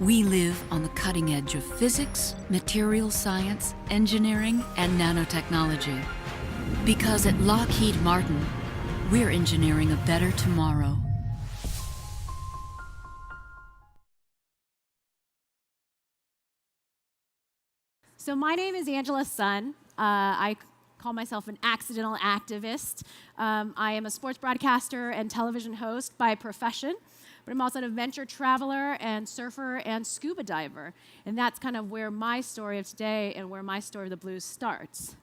We live on the cutting edge of physics, material science, engineering, and nanotechnology. Because at Lockheed Martin, we're engineering a better tomorrow. So my name is Angela Sun. I call myself an accidental activist. I am a sports broadcaster and television host by profession, but I'm also an adventure traveler and surfer and scuba diver. And that's kind of where my story of today and where my story of the blues starts.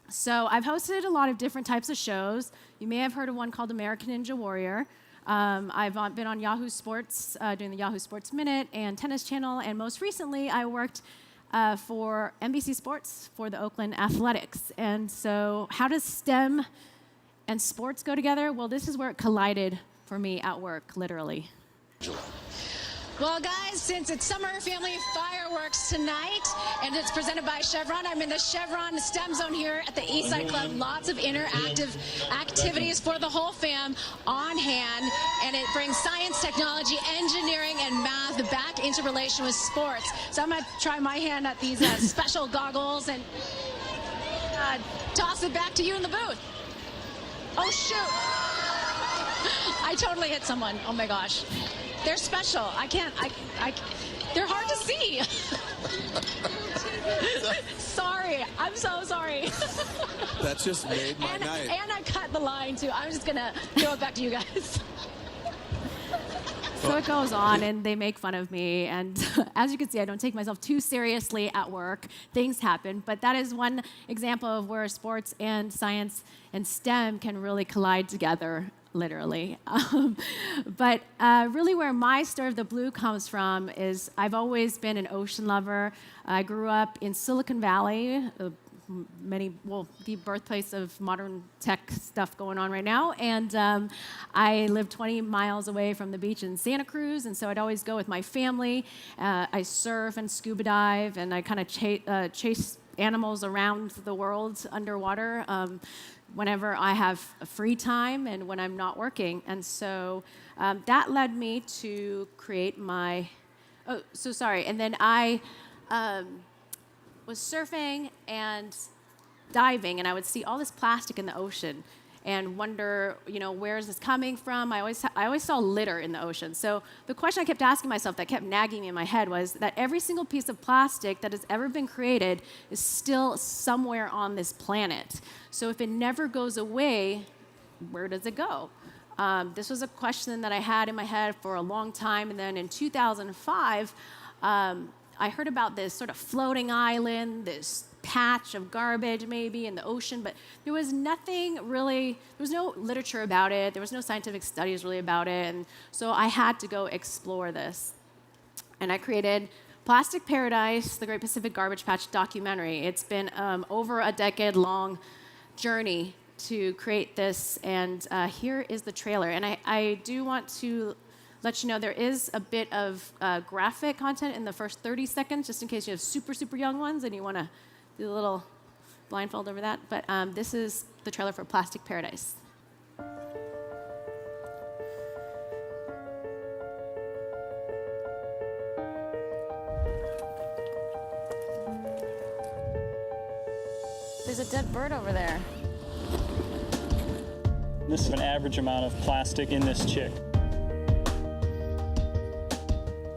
So I've hosted a lot of different types of shows. You may have heard of one called American Ninja Warrior. I've been on Yahoo Sports, doing the Yahoo Sports Minute and Tennis Channel, and most recently I worked for NBC Sports for the Oakland Athletics. And so how does STEM and sports go together? Well, this is where it collided for me at work, literally. Well, guys, since it's Summer Family Fireworks tonight, and it's presented by Chevron, I'm in the Chevron STEM zone here at the Eastside Club. Lots of interactive activities for the whole fam on hand, and it brings science, technology, engineering, and math back into relation with sports. So I'm going to try my hand at these special goggles and toss it back to you in the booth. Oh, shoot. I totally hit someone. Oh, my gosh. They're special. They're hard to see. Sorry. I'm so sorry. That just made my night. And I cut the line, too. I'm just going to throw it back to you guys. So it goes on, and they make fun of me. And as you can see, I don't take myself too seriously at work. Things happen. But that is one example of where sports and science and STEM can really collide together, literally. But really where my story of the blue comes from is I've always been an ocean lover. I grew up in Silicon Valley, the birthplace of modern tech stuff going on right now. And I live 20 miles away from the beach in Santa Cruz, and so I'd always go with my family. I surf and scuba dive, and I kind of chase animals around the world underwater whenever I have free time and when I'm not working. And so that led me to create my, and then I was surfing and diving, and I would see all this plastic in the ocean and wonder, where is this coming from? I always saw litter in the ocean. So the question I kept asking myself that kept nagging me in my head was that every single piece of plastic that has ever been created is still somewhere on this planet. So if it never goes away, where does it go? This was a question that I had in my head for a long time, and then in 2005, I heard about this sort of floating island, this patch of garbage maybe in the ocean, but there was nothing really, there was no literature about it, there was no scientific studies really about it, and so I had to go explore this. And I created Plastic Paradise, the Great Pacific Garbage Patch documentary. It's been over a decade-long journey to create this, and here is the trailer. And I do want to let you know there is a bit of graphic content in the first 30 seconds, just in case you have super, super young ones and you want to do a little blindfold over that. But this is the trailer for Plastic Paradise. There's a dead bird over there. This is an average amount of plastic in this chick.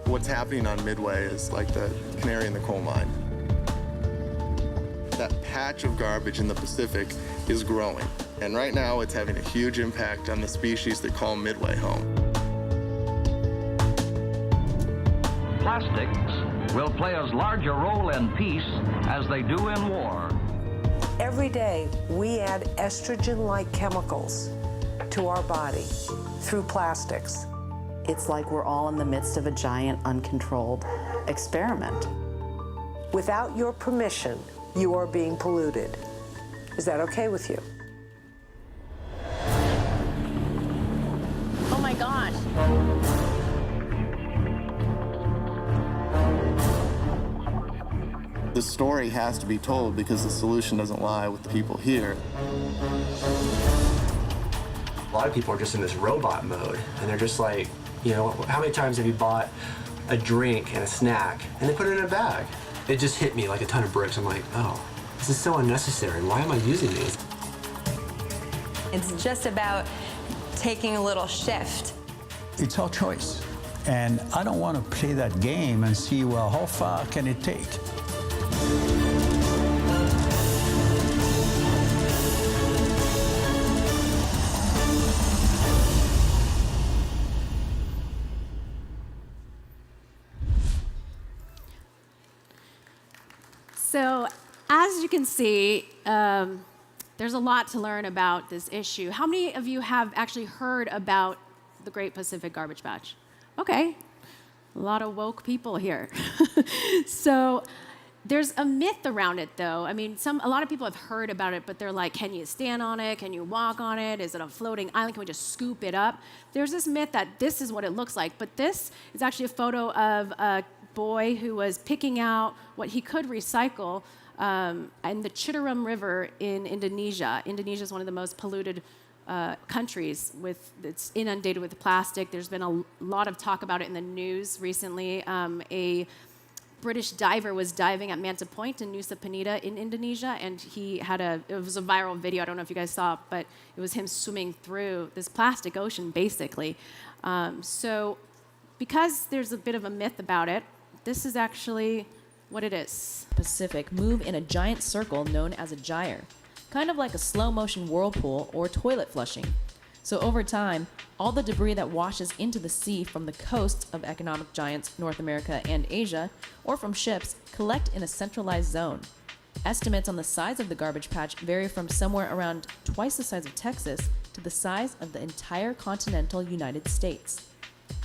What's happening on Midway is like the canary in the coal mine. That patch of garbage in the Pacific is growing, and right now it's having a huge impact on the species that call Midway home. Plastics will play as large a role in peace as they do in war. Every day, we add estrogen-like chemicals to our body through plastics. It's like we're all in the midst of a giant, uncontrolled experiment. Without your permission, you are being polluted. Is that okay with you? Oh my gosh. The story has to be told because the solution doesn't lie with the people here. A lot of people are just in this robot mode, and they're just like, how many times have you bought a drink and a snack, and they put it in a bag. It just hit me like a ton of bricks. I'm like, oh, this is so unnecessary. Why am I using these? It's just about taking a little shift. It's our choice. And I don't want to play that game and see, well, how far can it take? So, as you can see, there's a lot to learn about this issue. How many of you have actually heard about the Great Pacific Garbage Patch? Okay, a lot of woke people here. So, there's a myth around it, though. I mean, a lot of people have heard about it, but they're like, can you stand on it? Can you walk on it? Is it a floating island? Can we just scoop it up? There's this myth that this is what it looks like, but this is actually a photo of a boy who was picking out what he could recycle in the Citarum River in Indonesia. Indonesia is one of the most polluted countries. It's inundated with plastic. There's been a lot of talk about it in the news recently. A British diver was diving at Manta Point in Nusa Penida in Indonesia, and it was a viral video. I don't know if you guys saw it, but it was him swimming through this plastic ocean, basically. So because there's a bit of a myth about it, this is actually what it is. Pacific move in a giant circle known as a gyre, kind of like a slow-motion whirlpool or toilet flushing. So over time, all the debris that washes into the sea from the coasts of economic giants North America and Asia, or from ships, collect in a centralized zone. Estimates on the size of the garbage patch vary from somewhere around twice the size of Texas to the size of the entire continental United States.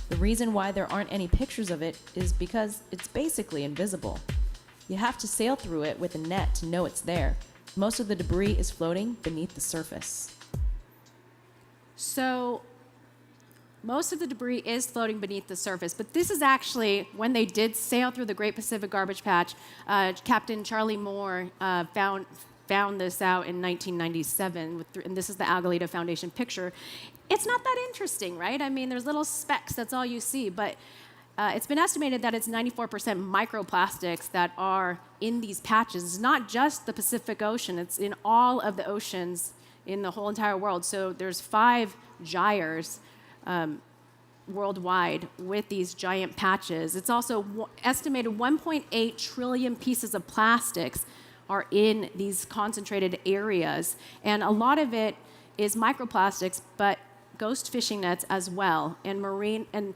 The reason why there aren't any pictures of it is because it's basically invisible. You have to sail through it with a net to know it's there. Most of the debris is floating beneath the surface. So most of the debris is floating beneath the surface, but this is actually when they did sail through the Great Pacific Garbage Patch. Captain Charlie Moore found this out in 1997, and this is the Aguilita Foundation picture. It's not that interesting, right? I mean, there's little specks, that's all you see, but it's been estimated that it's 94% microplastics that are in these patches. It's not just the Pacific Ocean, it's in all of the oceans in the whole entire world. So there's 5 gyres worldwide with these giant patches. It's also estimated 1.8 trillion pieces of plastics are in these concentrated areas. And a lot of it is microplastics, but ghost fishing nets as well, and marine, and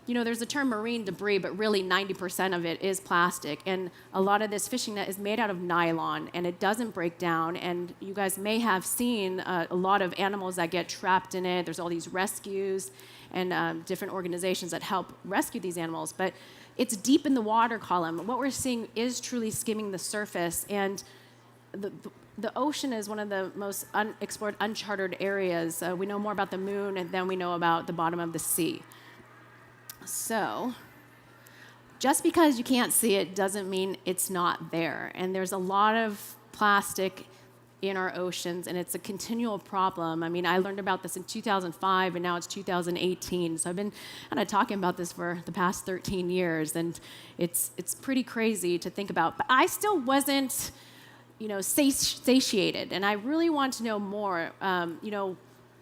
there's the term marine debris, but really 90% of it is plastic. And a lot of this fishing net is made out of nylon, and it doesn't break down. And you guys may have seen a lot of animals that get trapped in it. There's all these rescues and different organizations that help rescue these animals. But it's deep in the water column. What we're seeing is truly skimming the surface. And the ocean is one of the most unexplored, uncharted areas. We know more about the moon than we know about the bottom of the sea. So, just because you can't see it doesn't mean it's not there. And there's a lot of plastic in our oceans, and it's a continual problem. I mean, I learned about this in 2005, and now it's 2018. So I've been kind of talking about this for the past 13 years, and it's pretty crazy to think about. But I still wasn't, satiated, and I really want to know more.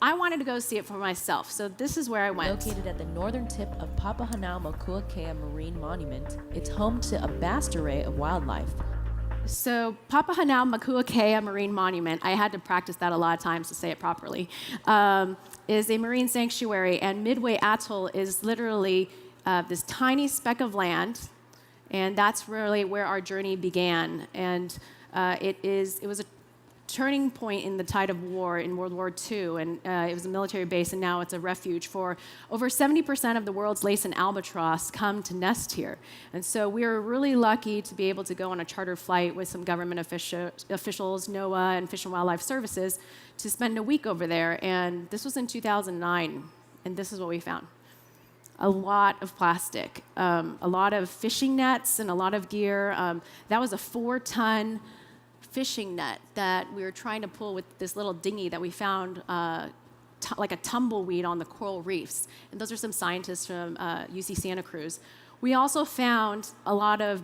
I wanted to go see it for myself, so this is where I went. Located at the northern tip of Papahanaumokuakea Marine Monument, it's home to a vast array of wildlife. So Papahanaumokuakea Marine Monument, I had to practice that a lot of times to say it properly, is a marine sanctuary, and Midway Atoll is literally this tiny speck of land, and that's really where our journey began. And it was a turning point in the tide of war in World War II, and it was a military base, and now it's a refuge for over 70% of the world's lace and albatross come to nest here. And so we were really lucky to be able to go on a charter flight with some government officials, NOAA, and Fish and Wildlife Services, to spend a week over there. And this was in 2009, and this is what we found. A lot of plastic, a lot of fishing nets, and a lot of gear. That was a 4-ton fishing net that we were trying to pull with this little dinghy that we found like a tumbleweed on the coral reefs. And those are some scientists from UC Santa Cruz. We also found a lot of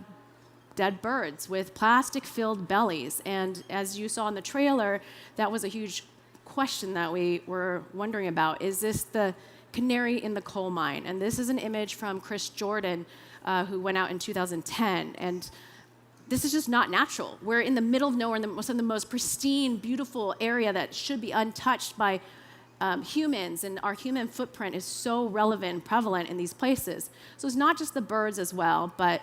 dead birds with plastic-filled bellies. And as you saw in the trailer, that was a huge question that we were wondering about. Is this the canary in the coal mine? And this is an image from Chris Jordan, who went out in 2010. And this is just not natural. We're in the middle of nowhere, in some of the most pristine, beautiful area that should be untouched by humans, and our human footprint is so relevant and prevalent in these places. So it's not just the birds as well, but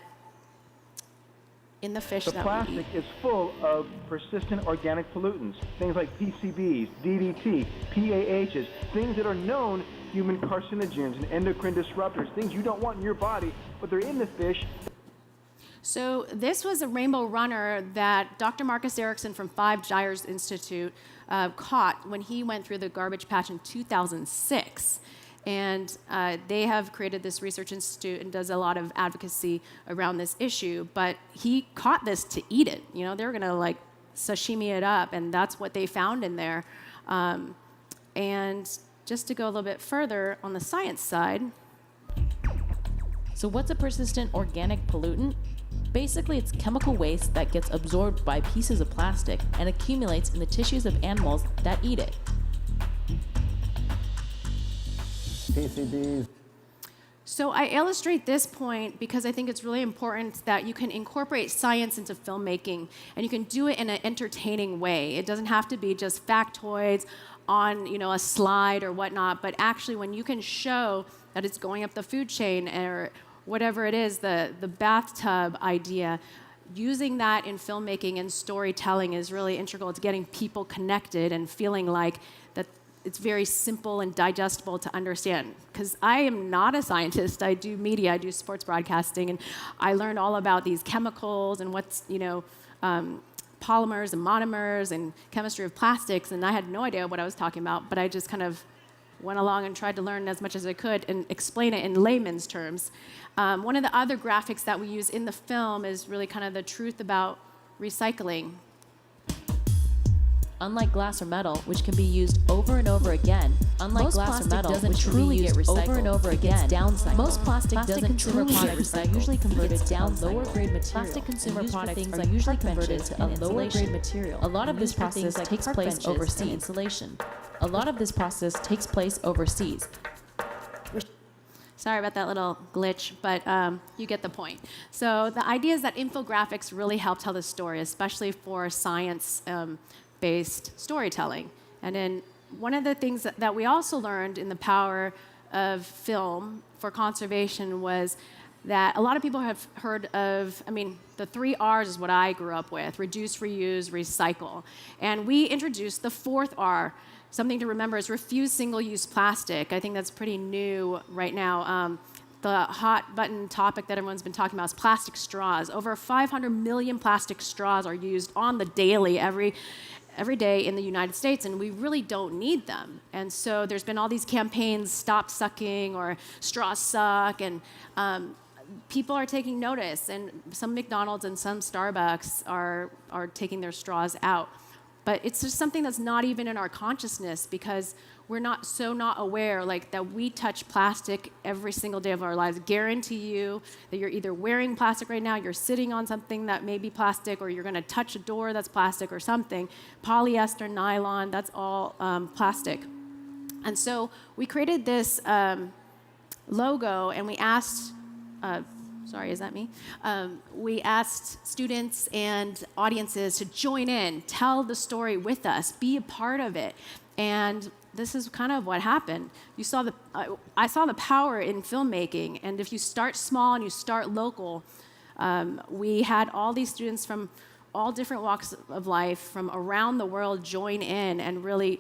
in the fish that we eat. The plastic is full of persistent organic pollutants, things like PCBs, DDT, PAHs, things that are known human carcinogens and endocrine disruptors, things you don't want in your body, but they're in the fish. So this was a rainbow runner that Dr. Marcus Erickson from Five Gyres Institute caught when he went through the garbage patch in 2006. And they have created this research institute and does a lot of advocacy around this issue. But he caught this to eat it. You know, they were going to like sashimi it up, and that's what they found in there. And just to go a little bit further on the science side. So what's a persistent organic pollutant? Basically, it's chemical waste that gets absorbed by pieces of plastic and accumulates in the tissues of animals that eat it. PCBs. So I illustrate this point because I think it's really important that you can incorporate science into filmmaking, and you can do it in an entertaining way. It doesn't have to be just factoids on, you know, a slide or whatnot, but actually when you can show that it's going up the food chain or whatever it is, the bathtub idea, using that in filmmaking and storytelling is really integral to getting people connected and feeling like that it's very simple and digestible to understand. Because I am not a scientist. I do media, I do sports broadcasting, and I learned all about these chemicals and what's, you know, polymers and monomers and chemistry of plastics, and I had no idea what I was talking about, but I just kind of went along and tried to learn as much as I could and explain it in layman's terms. One of the other graphics that we use in the film is really kind of the truth about recycling. Unlike glass or metal, which can be used over and over again, most plastic doesn't truly get recycled over and over again. Most plastic doesn't truly get recycled. Usually converted down lower grade material. Plastic consumer products are usually converted to a lower grade material. A lot of this process takes place overseas. A lot of this process takes place overseas. Sorry about that little glitch, but you get the point. So the idea is that infographics really help tell the story, especially for science-based storytelling. And then one of the things that we also learned in the power of film for conservation was that a lot of people have heard of, I mean, the 3 R's is what I grew up with: reduce, reuse, recycle. And we introduced the 4th R. Something to remember is refuse single-use plastic. I think that's pretty new right now. The hot button topic that everyone's been talking about is plastic straws. Over 500 million plastic straws are used on the daily every day in the United States, and we really don't need them. And so there's been all these campaigns, stop sucking or straws suck, and people are taking notice, and some McDonald's and some Starbucks are taking their straws out. But it's just something that's not even in our consciousness because we're not aware like that we touch plastic every single day of our lives. Guarantee you that you're either wearing plastic right now, you're sitting on something that may be plastic, or you're going to touch a door that's plastic or something. Polyester, nylon, that's all plastic. And so we created this logo, and we asked sorry, is that me? We asked students and audiences to join in, tell the story with us, be a part of it. And this is kind of what happened. You saw I saw the power in filmmaking, and if you start small and you start local, we had all these students from all different walks of life from around the world join in, and really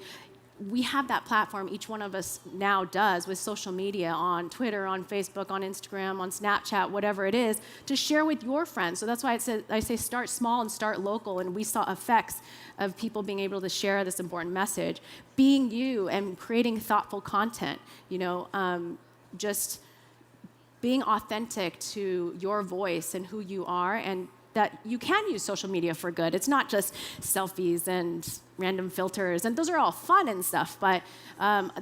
we have that platform, each one of us now does, with social media, on Twitter, on Facebook, on Instagram, on Snapchat, whatever it is, to share with your friends. So that's why I say start small and start local, and we saw effects of people being able to share this important message. Being you and creating thoughtful content, you know, just being authentic to your voice and who you are, and that you can use social media for good. It's not just selfies and random filters, and those are all fun and stuff, but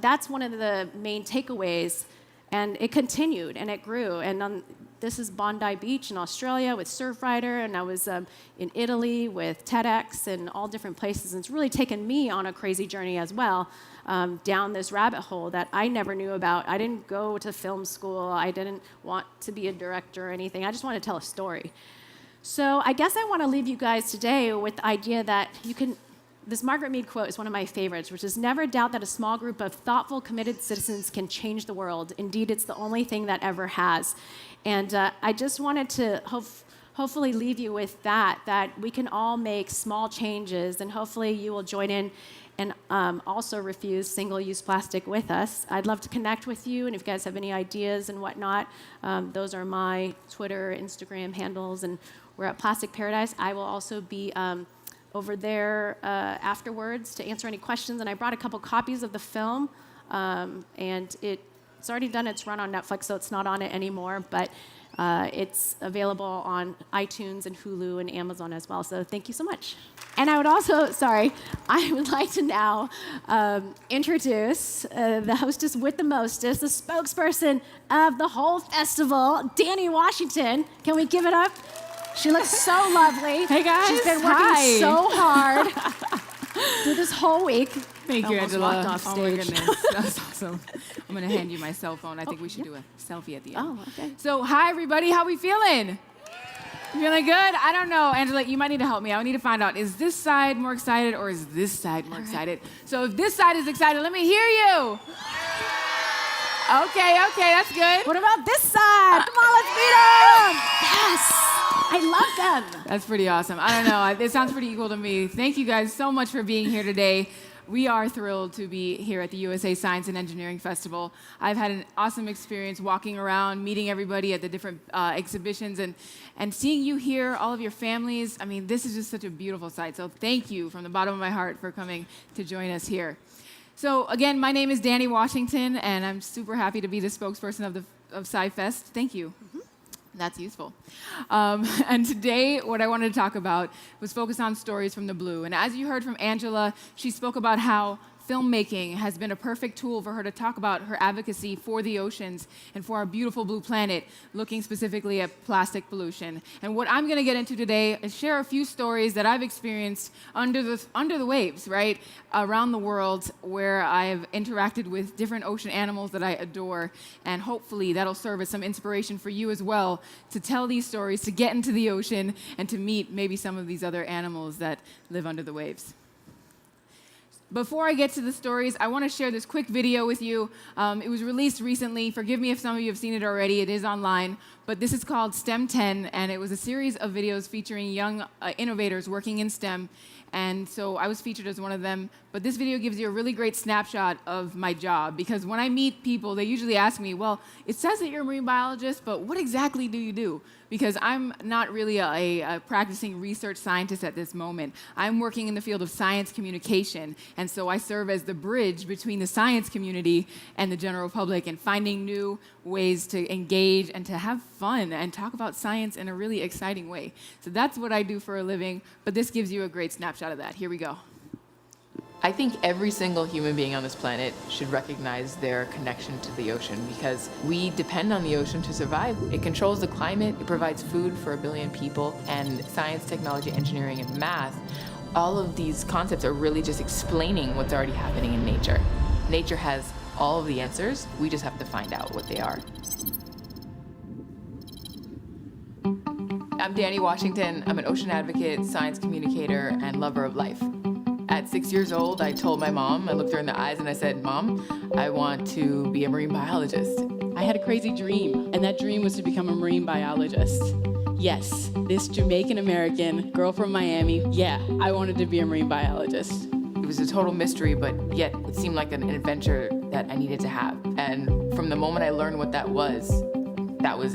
that's one of the main takeaways, and it continued, and it grew, and this is Bondi Beach in Australia with Surfrider, and I was in Italy with TEDx and all different places, and it's really taken me on a crazy journey as well, down this rabbit hole that I never knew about. I didn't go to film school. I didn't want to be a director or anything. I just want to tell a story. So I guess I want to leave you guys today with the idea that you can. This Margaret Mead quote is one of my favorites, which is, "Never doubt that a small group of thoughtful, committed citizens can change the world. Indeed, it's the only thing that ever has." And I just wanted to hopefully leave you with that we can all make small changes, and hopefully you will join in and also refuse single-use plastic with us. I'd love to connect with you, and if you guys have any ideas and whatnot, those are my Twitter, Instagram handles, and we're at Plastic Paradise. I will also be over there afterwards to answer any questions, and I brought a couple copies of the film, and it's already done its run on Netflix, so it's not on it anymore, but it's available on iTunes and Hulu and Amazon as well, so thank you so much. And I would also, I would like to now introduce the hostess with the mostest, the spokesperson of the whole festival, Danni Washington. Can we give it up? She looks so lovely. Hey guys, she's been working so hard through this whole week. Thank you, Angela. Walked off stage. Oh my goodness, that's awesome. I'm gonna hand you my cell phone. I think we should do a selfie at the end. Oh, okay. So, hi everybody, how we feeling? Feeling good? I don't know, Angela, you might need to help me. I need to find out, is this side more excited or is this side more excited? So if this side is excited, let me hear you. Okay, that's good. What about this side? Come on, let's meet them. Yes. I love them. That's pretty awesome. I don't know. It sounds pretty equal to me. Thank you guys so much for being here today. We are thrilled to be here at the USA Science and Engineering Festival. I've had an awesome experience walking around, meeting everybody at the different exhibitions, and seeing you here, all of your families. I mean, this is just such a beautiful sight. So thank you from the bottom of my heart for coming to join us here. So again, my name is Danni Washington, and I'm super happy to be the spokesperson of SciFest. Thank you. That's useful. And today, what I wanted to talk about was focus on stories from the blue. And as you heard from Angela, she spoke about how filmmaking has been a perfect tool for her to talk about her advocacy for the oceans and for our beautiful blue planet, looking specifically at plastic pollution. And what I'm going to get into today is share a few stories that I've experienced under the waves, right, around the world, where I've interacted with different ocean animals that I adore, and hopefully that'll serve as some inspiration for you as well to tell these stories, to get into the ocean, and to meet maybe some of these other animals that live under the waves. Before I get to the stories, I want to share this quick video with you. It was released recently. Forgive me if some of you have seen it already. It is online. But this is called STEM 10, and it was a series of videos featuring young innovators working in STEM. And so I was featured as one of them. But this video gives you a really great snapshot of my job, because when I meet people, they usually ask me, well, it says that you're a marine biologist, but what exactly do you do? Because I'm not really a practicing research scientist at this moment. I'm working in the field of science communication, and so I serve as the bridge between the science community and the general public, and finding new ways to engage and to have fun and talk about science in a really exciting way. So that's what I do for a living, but this gives you a great snapshot of that. Here we go. I think every single human being on this planet should recognize their connection to the ocean, because we depend on the ocean to survive. It controls the climate, it provides food for 1 billion people, and science, technology, engineering, and math, all of these concepts are really just explaining what's already happening in nature. Nature has all of the answers, we just have to find out what they are. I'm Danni Washington. I'm an ocean advocate, science communicator, and lover of life. At 6 years old, I told my mom, I looked her in the eyes and I said, "Mom, I want to be a marine biologist." I had a crazy dream, and that dream was to become a marine biologist. Yes, this Jamaican-American girl from Miami, I wanted to be a marine biologist. It was a total mystery, but yet it seemed like an adventure that I needed to have. And from the moment I learned what that was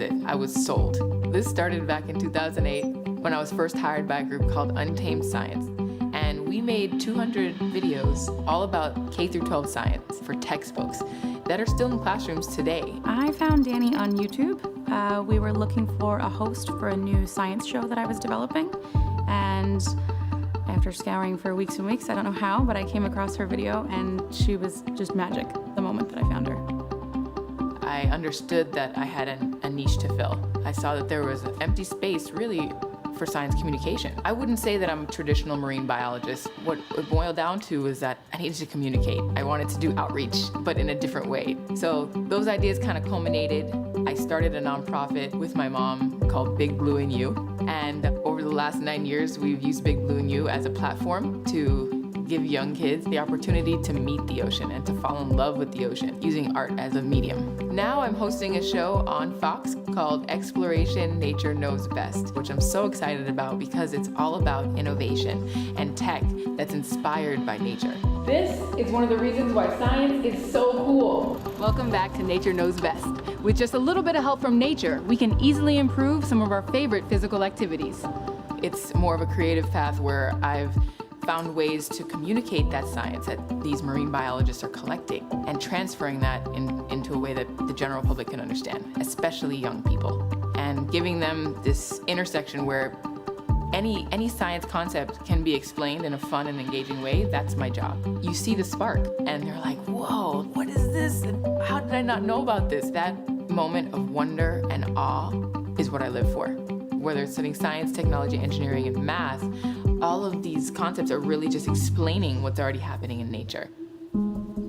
it. I was sold. This started back in 2008 when I was first hired by a group called Untamed Science. And we made 200 videos all about K-12 science for textbooks that are still in classrooms today. I found Danni on YouTube. We were looking for a host for a new science show that I was developing, and after scouring for weeks and weeks, I don't know how, but I came across her video, and she was just magic the moment that I found her. I understood that I had a niche to fill. I saw that there was an empty space, really, for science communication. I wouldn't say that I'm a traditional marine biologist. What it boiled down to is that I needed to communicate. I wanted to do outreach, but in a different way. So those ideas kind of culminated. I started a nonprofit with my mom called Big Blue and You. And over the last 9 years, we've used Big Blue and You as a platform to give young kids the opportunity to meet the ocean and to fall in love with the ocean using art as a medium. Now I'm hosting a show on Fox called Exploration Nature Knows Best, which I'm so excited about because it's all about innovation and tech that's inspired by nature. This is one of the reasons why science is so cool. Welcome back to Nature Knows Best. With just a little bit of help from nature, we can easily improve some of our favorite physical activities. It's more of a creative path where I've found ways to communicate that science that these marine biologists are collecting and transferring that into a way that the general public can understand, especially young people, and giving them this intersection where any science concept can be explained in a fun and engaging way. That's my job. You see the spark and they're like, whoa, what is this? And how did I not know about this? That moment of wonder and awe is what I live for. Whether it's studying science, technology, engineering, and math, all of these concepts are really just explaining what's already happening in nature.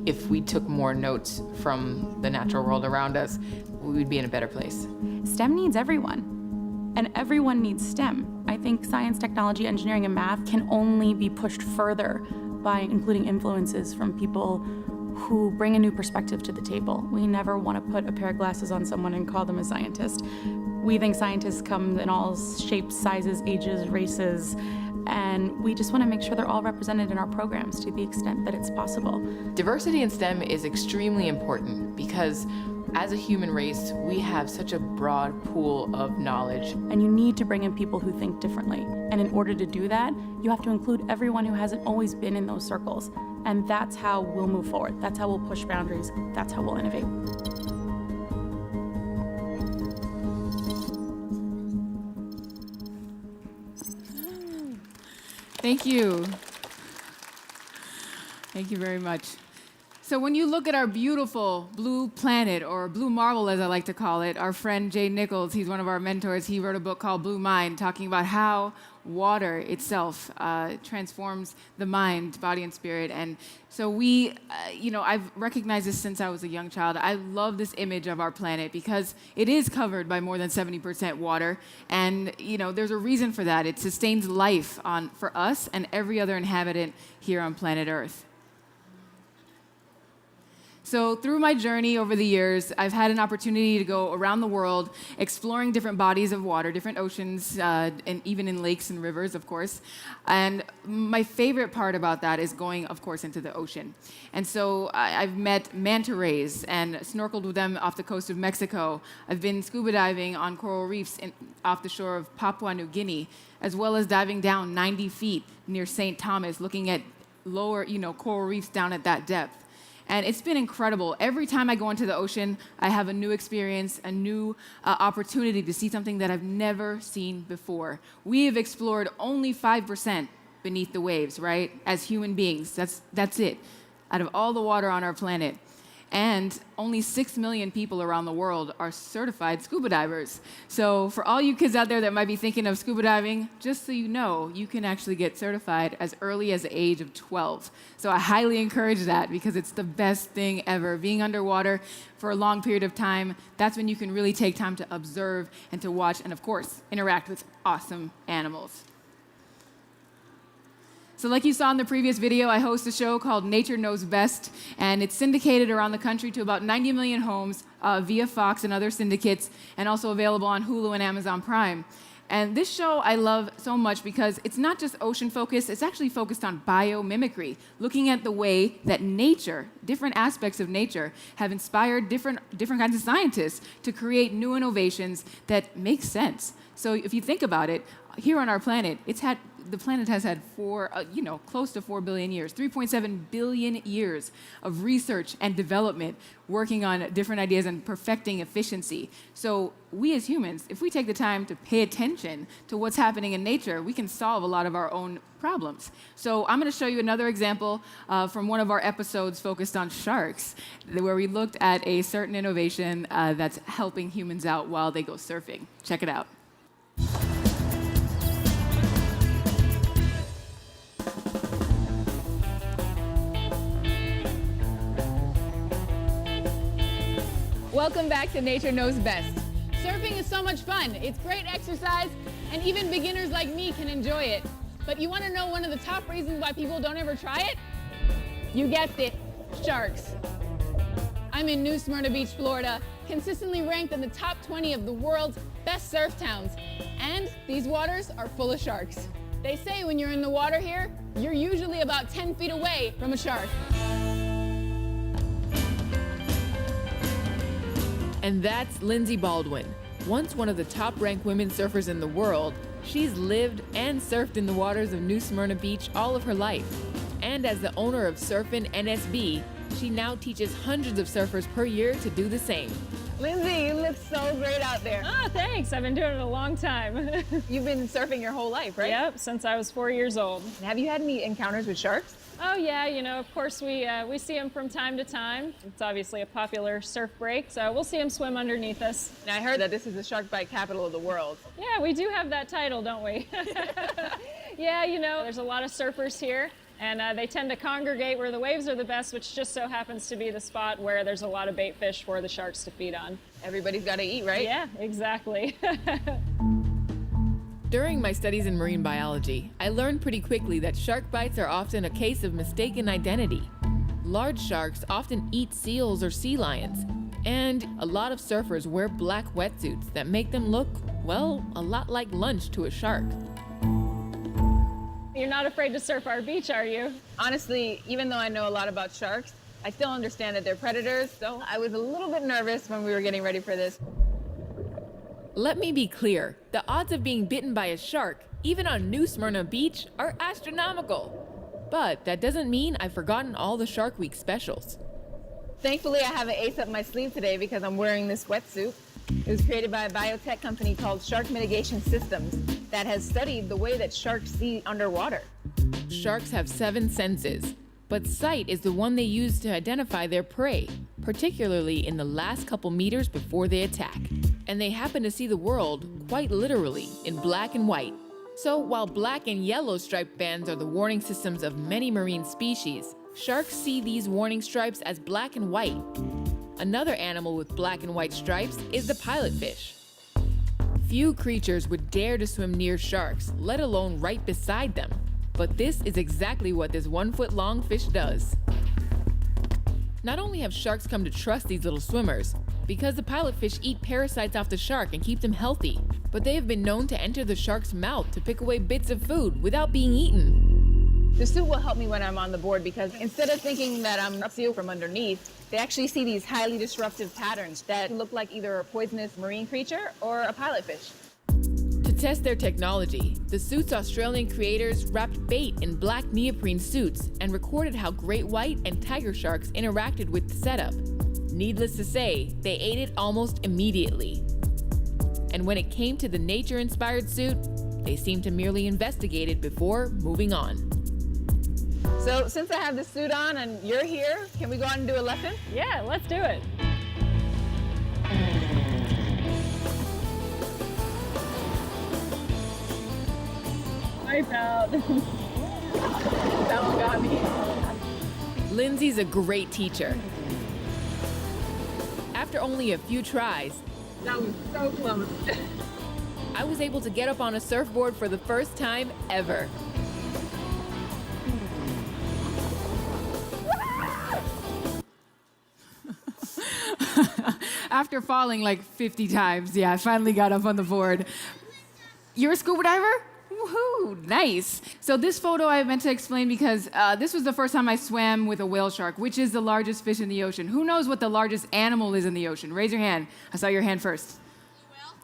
If we took more notes from the natural world around us, we would be in a better place. STEM needs everyone, and everyone needs STEM. I think science, technology, engineering, and math can only be pushed further by including influences from people who bring a new perspective to the table. We never want to put a pair of glasses on someone and call them a scientist. We think scientists come in all shapes, sizes, ages, races, and we just want to make sure they're all represented in our programs to the extent that it's possible. Diversity in STEM is extremely important because as a human race, we have such a broad pool of knowledge. And you need to bring in people who think differently. And in order to do that, you have to include everyone who hasn't always been in those circles. And that's how we'll move forward. That's how we'll push boundaries. That's how we'll innovate. Thank you. Thank you very much. So when you look at our beautiful blue planet, or blue marble as I like to call it, our friend Jay Nichols, he's one of our mentors, he wrote a book called Blue Mind, talking about how water itself transforms the mind, body, and spirit. And so I've recognized this since I was a young child. I love this image of our planet because it is covered by more than 70% water. And, there's a reason for that. It sustains life for us and every other inhabitant here on planet Earth. So through my journey over the years, I've had an opportunity to go around the world exploring different bodies of water, different oceans, and even in lakes and rivers, of course. And my favorite part about that is going, of course, into the ocean. And so I've met manta rays and snorkeled with them off the coast of Mexico. I've been scuba diving on coral reefs off the shore of Papua New Guinea, as well as diving down 90 feet near St. Thomas, looking at lower, coral reefs down at that depth. And it's been incredible. Every time I go into the ocean, I have a new experience, a new opportunity to see something that I've never seen before. We have explored only 5% beneath the waves, right? As human beings, that's it, out of all the water on our planet. And only 6 million people around the world are certified scuba divers. So for all you kids out there that might be thinking of scuba diving, just so you know, you can actually get certified as early as the age of 12. So I highly encourage that because it's the best thing ever. Being underwater for a long period of time, that's when you can really take time to observe and to watch and, of course, interact with awesome animals. So like you saw in the previous video, I host a show called Nature Knows Best, and it's syndicated around the country to about 90 million homes via Fox and other syndicates, and also available on Hulu and Amazon Prime. And this show I love so much because it's not just ocean focused, it's actually focused on biomimicry, looking at the way that nature, different aspects of nature, have inspired different kinds of scientists to create new innovations that make sense. So if you think about it, here on our planet, it's had the planet has had close to 4 billion years, 3.7 billion years of research and development working on different ideas and perfecting efficiency. So we as humans, if we take the time to pay attention to what's happening in nature, we can solve a lot of our own problems. So I'm going to show you another example from one of our episodes focused on sharks, where we looked at a certain innovation that's helping humans out while they go surfing. Check it out. Welcome back to Nature Knows Best. Surfing is so much fun. It's great exercise, and even beginners like me can enjoy it. But you want to know one of the top reasons why people don't ever try it? You guessed it, sharks. I'm in New Smyrna Beach, Florida, consistently ranked in the top 20 of the world's best surf towns. And these waters are full of sharks. They say when you're in the water here, you're usually about 10 feet away from a shark. And that's Lindsay Baldwin. Once one of the top-ranked women surfers in the world, she's lived and surfed in the waters of New Smyrna Beach all of her life. And as the owner of Surfin' NSB, she now teaches hundreds of surfers per year to do the same. Lindsay, you look so great out there. Oh, thanks. I've been doing it a long time. You've been surfing your whole life, right? Yep, since I was 4 years old. Have you had any encounters with sharks? Oh yeah, of course we see them from time to time. It's obviously a popular surf break, so we'll see them swim underneath us. Now, I heard that this is the shark bite capital of the world. Yeah, we do have that title, don't we? Yeah, there's a lot of surfers here, and they tend to congregate where the waves are the best, which just so happens to be the spot where there's a lot of bait fish for the sharks to feed on. Everybody's got to eat, right? Yeah, exactly. During my studies in marine biology, I learned pretty quickly that shark bites are often a case of mistaken identity. Large sharks often eat seals or sea lions, and a lot of surfers wear black wetsuits that make them look, well, a lot like lunch to a shark. You're not afraid to surf our beach, are you? Honestly, even though I know a lot about sharks, I still understand that they're predators, so I was a little bit nervous when we were getting ready for this. Let me be clear, the odds of being bitten by a shark, even on New Smyrna Beach, are astronomical. But that doesn't mean I've forgotten all the Shark Week specials. Thankfully, I have an ace up my sleeve today because I'm wearing this wetsuit. It was created by a biotech company called Shark Mitigation Systems that has studied the way that sharks see underwater. Sharks have 7 senses, but sight is the one they use to identify their prey, particularly in the last couple meters before they attack. And they happen to see the world, quite literally, in black and white. So while black and yellow striped bands are the warning systems of many marine species, sharks see these warning stripes as black and white. Another animal with black and white stripes is the pilotfish. Few creatures would dare to swim near sharks, let alone right beside them. But this is exactly what this 1-foot-long fish does. Not only have sharks come to trust these little swimmers, because the pilotfish eat parasites off the shark and keep them healthy, but they have been known to enter the shark's mouth to pick away bits of food without being eaten. The suit will help me when I'm on the board because instead of thinking that I'm a seal from underneath, they actually see these highly disruptive patterns that look like either a poisonous marine creature or a pilotfish. To test their technology, the suit's Australian creators wrapped bait in black neoprene suits and recorded how great white and tiger sharks interacted with the setup. Needless to say, they ate it almost immediately. And when it came to the nature-inspired suit, they seemed to merely investigate it before moving on. So since I have the suit on and you're here, can we go out and do a lesson? Yeah, let's do it. Wipe out. That one got me. Lindsay's a great teacher. After only a few tries, that was so close. I was able to get up on a surfboard for the first time ever. After falling like 50 times, I finally got up on the board. You're a scuba diver? Woohoo, nice. So this photo I meant to explain because this was the first time I swam with a whale shark, which is the largest fish in the ocean. Who knows what the largest animal is in the ocean? Raise your hand. I saw your hand first.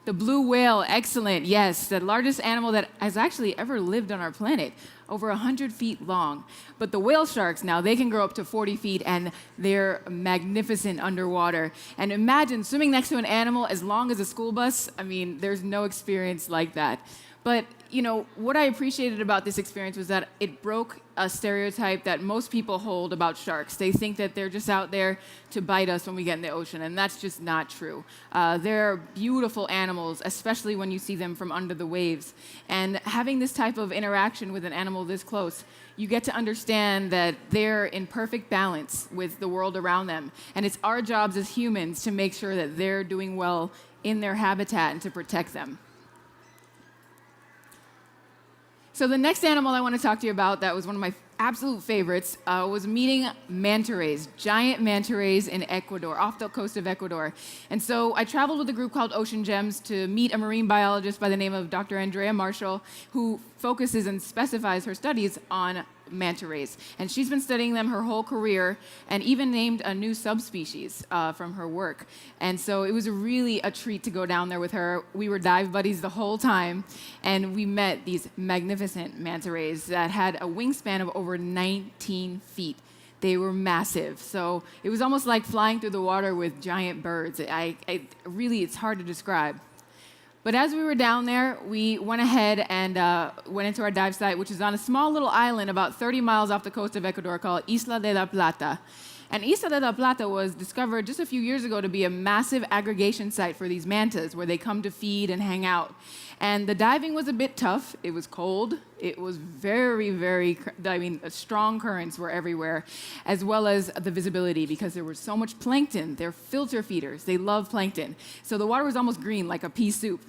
The blue whale, excellent, yes, the largest animal that has actually ever lived on our planet, over 100 feet long. But the whale sharks now, they can grow up to 40 feet, and they're magnificent underwater. And imagine swimming next to an animal as long as a school bus. I mean, there's no experience like that. But, you know, what I appreciated about this experience was that it broke a stereotype that most people hold about sharks. They think that they're just out there to bite us when we get in the ocean, and that's just not true. They're beautiful animals, especially when you see them from under the waves. And having this type of interaction with an animal this close, you get to understand that they're in perfect balance with the world around them. And it's our jobs as humans to make sure that they're doing well in their habitat and to protect them. So the next animal I want to talk to you about that was one of my absolute favorites was meeting manta rays, giant manta rays in Ecuador, off the coast of Ecuador. And so I traveled with a group called Ocean Gems to meet a marine biologist by the name of Dr. Andrea Marshall, who focuses and specifies her studies on manta rays. And she's been studying them her whole career and even named a new subspecies from her work. And so it was really a treat to go down there with her. We were dive buddies the whole time, and we met these magnificent manta rays that had a wingspan of over 19 feet. They were massive. So it was almost like flying through the water with giant birds. Really, it's hard to describe. But as we were down there, we went ahead and went into our dive site, which is on a small little island about 30 miles off the coast of Ecuador called Isla de la Plata. And Isla de la Plata was discovered just a few years ago to be a massive aggregation site for these mantas, where they come to feed and hang out. And the diving was a bit tough. It was cold. It was very, strong currents were everywhere, as well as the visibility, because there was so much plankton. They're filter feeders. They love plankton. So the water was almost green, like a pea soup.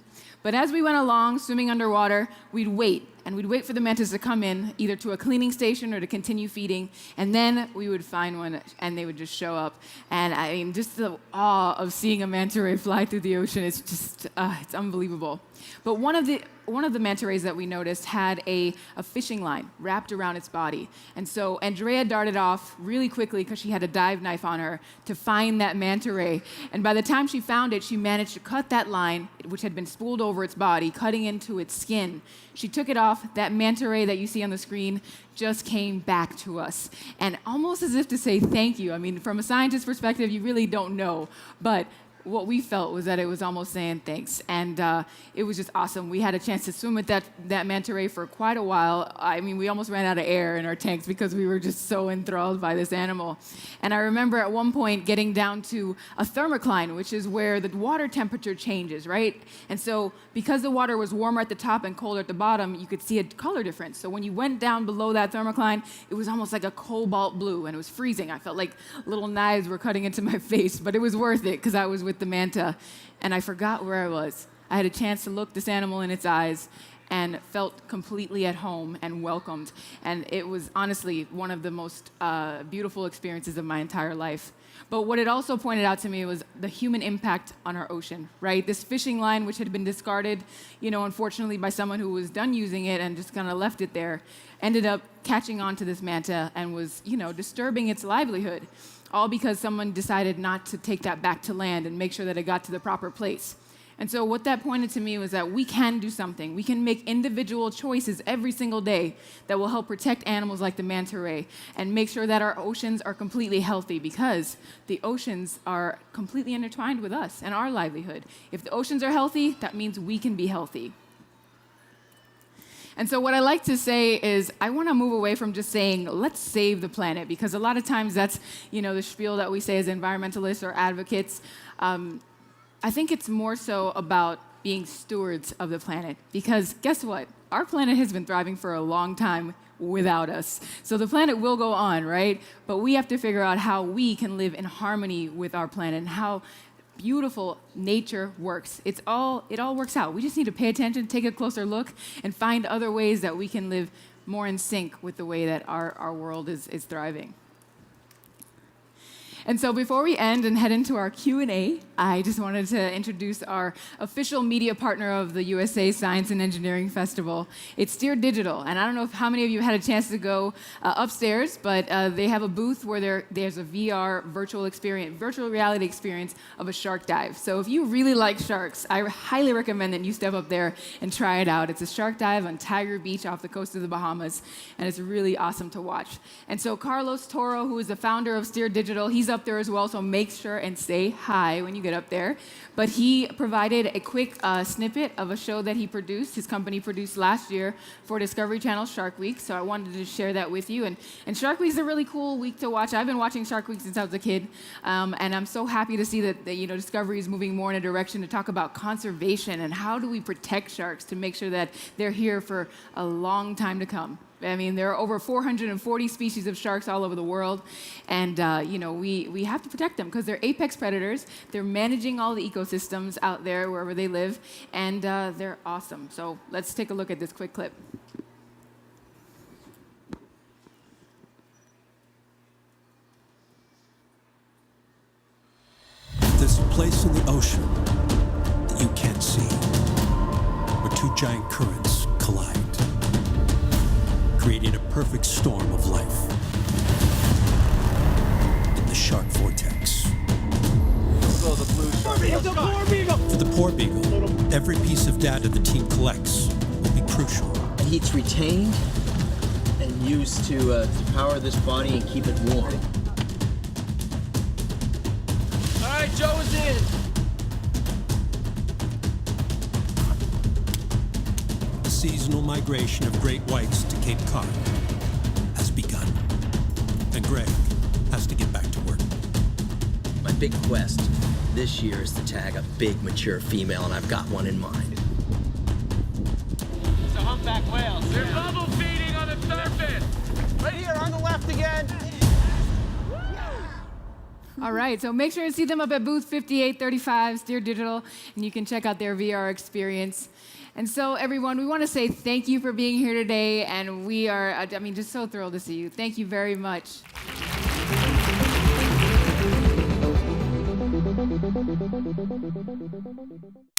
But as we went along, swimming underwater, we'd wait for the mantas to come in, either to a cleaning station or to continue feeding, and then we would find one, and they would just show up. And I mean, just the awe of seeing a manta ray fly through the ocean, it's just, it's unbelievable. But one of the manta rays that we noticed had a fishing line wrapped around its body. And so Andrea darted off really quickly, because she had a dive knife on her, to find that manta ray. And by the time she found it, she managed to cut that line, which had been spooled over its body, cutting into its skin. She took it off. That manta ray that you see on the screen just came back to us. And almost as if to say thank you. I mean, from a scientist's perspective, you really don't know. But what we felt was that it was almost saying thanks. And it was just awesome. We had a chance to swim with that manta ray for quite a while. I mean, we almost ran out of air in our tanks because we were just so enthralled by this animal. And I remember at one point getting down to a thermocline, which is where the water temperature changes, right? And so because the water was warmer at the top and colder at the bottom, you could see a color difference. So when you went down below that thermocline, it was almost like a cobalt blue, and it was freezing. I felt like little knives were cutting into my face, but it was worth it because I was with the manta, and I forgot where I was. I had a chance to look this animal in its eyes and felt completely at home and welcomed. And it was honestly one of the most beautiful experiences of my entire life. But what it also pointed out to me was the human impact on our ocean, right? This fishing line, which had been discarded, unfortunately by someone who was done using it and just kind of left it there, ended up catching on to this manta and was, disturbing its livelihood, all because someone decided not to take that back to land and make sure that it got to the proper place. And so what that pointed to me was that we can do something. We can make individual choices every single day that will help protect animals like the manta ray and make sure that our oceans are completely healthy, because the oceans are completely intertwined with us and our livelihood. If the oceans are healthy, that means we can be healthy. And so what I like to say is I want to move away from just saying, let's save the planet, because a lot of times that's, the spiel that we say as environmentalists or advocates. I think it's more so about being stewards of the planet, because guess what? Our planet has been thriving for a long time without us. So the planet will go on, right? But we have to figure out how we can live in harmony with our planet and how beautiful nature works. It all works out. We just need to pay attention, take a closer look, and find other ways that we can live more in sync with the way that our world is thriving. And so before we end and head into our Q&A, I just wanted to introduce our official media partner of the USA Science and Engineering Festival. It's Steer Digital, and I don't know how many of you had a chance to go upstairs, but they have a booth where there's a VR virtual reality experience of a shark dive. So if you really like sharks, I highly recommend that you step up there and try it out. It's a shark dive on Tiger Beach off the coast of the Bahamas, and it's really awesome to watch. And so Carlos Toro, who is the founder of Steer Digital, he's up there as well, so make sure and say hi when you get up there. But he provided a quick snippet of a show that his company produced last year for Discovery Channel Shark Week, so I wanted to share that with you. And Shark Week is a really cool week to watch. I've been watching Shark Week since I was a kid, and I'm so happy to see that Discovery is moving more in a direction to talk about conservation and how do we protect sharks to make sure that they're here for a long time to come. I mean, there are over 440 species of sharks all over the world, and we have to protect them because they're apex predators. They're managing all the ecosystems out there wherever they live, and they're awesome. So let's take a look at this quick clip. There's a place in the ocean that you can't see, where two giant currents collide, creating a perfect storm of life. In the shark vortex. For the poor beagle, every piece of data the team collects will be crucial. Heat's retained and used to power this body and keep it warm. All right, Joe is in. The seasonal migration of great whites to Cape Cod has begun, and Greg has to get back to work. My big quest this year is to tag a big, mature female, and I've got one in mind. It's a humpback whale. They're bubble feeding on the surface. Right here on the left again. All right, so make sure to see them up at booth 5835, Steer Digital, and you can check out their VR experience. And so, everyone, we want to say thank you for being here today, and we are, just so thrilled to see you. Thank you very much.